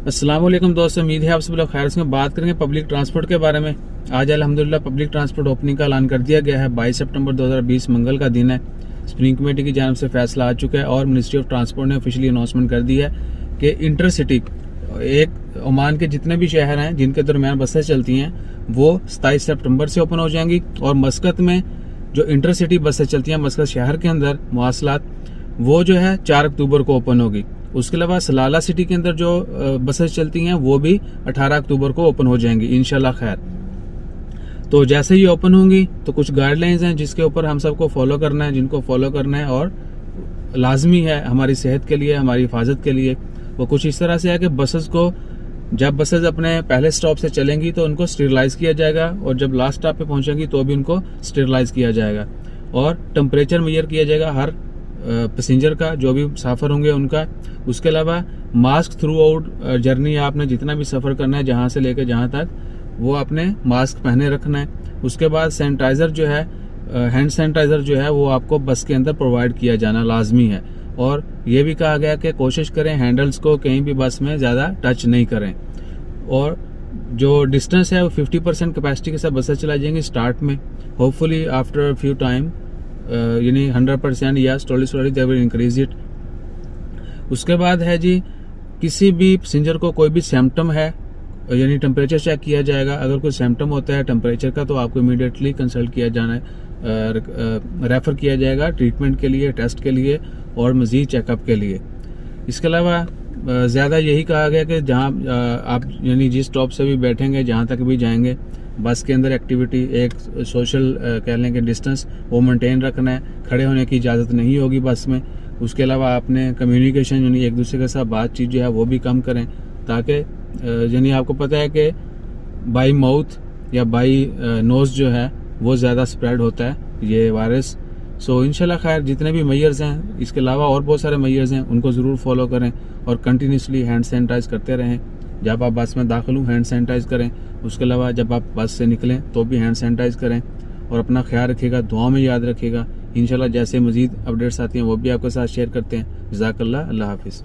अस्सलाम वालेकुम दोस्तों, उम्मीद है आप सब लोग खैर से। बात करेंगे पब्लिक ट्रांसपोर्ट के बारे में। आज अल्हम्दुलिल्लाह पब्लिक ट्रांसपोर्ट ओपनिंग का ऐलान कर दिया गया है। 22 सितंबर 2020 मंगल का दिन है। स्प्रिंग कमेटी की जानिब से फैसला आ चुका है और मिनिस्ट्री ऑफ ट्रांसपोर्ट ने ऑफिशियली अनाउंसमेंट कर दी है कि इंटरसिटी एक ओमान के जितने भी शहर हैं जिनके दरमियान बसें चलती हैं वो 27 सितंबर से ओपन हो जाएंगी। और मस्कत में जो इंटरसिटी बसें चलती हैं मस्कत शहर के अंदर मवासलात, वो जो है 4 अक्टूबर को ओपन होगी। उसके अलावा सलाला सिटी के अंदर जो बसेस चलती हैं वो भी 18 अक्टूबर को ओपन हो जाएंगी इंशाल्लाह खैर। तो जैसे ही ओपन होंगी तो कुछ गाइडलाइंस हैं जिसके ऊपर हम सबको फॉलो करना है, जिनको फॉलो करना है और लाजमी है हमारी सेहत के लिए, हमारी हिफाजत के लिए। वो कुछ इस तरह से है कि बसेस को जब बसेस अपने पहले स्टॉप से चलेंगी तो उनको स्टेरिलाइज किया जाएगा और जब लास्ट स्टॉप पे पहुंचेंगी तो भी उनको स्टेरिलाइज किया जाएगा और टेम्परेचर मेजर किया जाएगा हर पैसेंजर का, जो भी मुसाफिर होंगे उनका। उसके अलावा मास्क थ्रू आउट जर्नी आपने जितना भी सफ़र करना है जहाँ से लेकर जहाँ तक, वो आपने मास्क पहने रखना है। उसके बाद सैनिटाइज़र जो है, हैंड सैनिटाइज़र जो है वो आपको बस के अंदर प्रोवाइड किया जाना लाजमी है। और ये भी कहा गया कि कोशिश करें हैंडल्स को कहीं भी बस में ज़्यादा टच नहीं करें। और जो डिस्टेंस है वो 50% कैपेसिटी के साथ बसें चलाई जाएंगी स्टार्ट में। होपफुली आफ्टर फ्यू टाइम यानी 100% या slowly they will increase it. उसके बाद है जी, किसी भी पैसेंजर को कोई भी सिम्टम है यानी टेम्परेचर चेक किया जाएगा। अगर कोई सिम्टम होता है टेम्परेचर का तो आपको इमीडिएटली कंसल्ट किया जाना है, रेफर किया जाएगा ट्रीटमेंट के लिए, टेस्ट के लिए और मज़ीद चेकअप के लिए। इसके अलावा ज़्यादा यही कहा गया कि जहाँ आप यानी जिस स्टॉप से भी बैठेंगे, जहाँ तक भी जाएंगे, बस के अंदर एक्टिविटी एक सोशल कह लें कि डिस्टेंस वो मेंटेन रखना है। खड़े होने की इजाज़त नहीं होगी बस में। उसके अलावा आपने कम्युनिकेशन यानी एक दूसरे के साथ बातचीत जो है वो भी कम करें, ताकि यानी आपको पता है कि बाई माउथ या बाई नोज़ जो है वो ज़्यादा स्प्रेड होता है ये वायरस। सो इंशाल्लाह खैर जितने भी मेजर्स हैं, इसके अलावा और बहुत सारे मेजर्स हैं, उनको ज़रूर फॉलो करें और कंटिन्यूसली हैंड सैनिटाइज करते रहें। जब आप बस में दाखिल हों हैंड सैनिटाइज करें। उसके अलावा जब आप बस से निकलें तो भी हैंड सैनिटाइज करें और अपना ख्याल रखिएगा, दुआ में याद रखिएगा। इंशाल्लाह जैसे मज़ीद अपडेट्स आती हैं वो भी आपके साथ शेयर करते हैं। जज़ाकल्लाह, अल्लाह हाफिज़।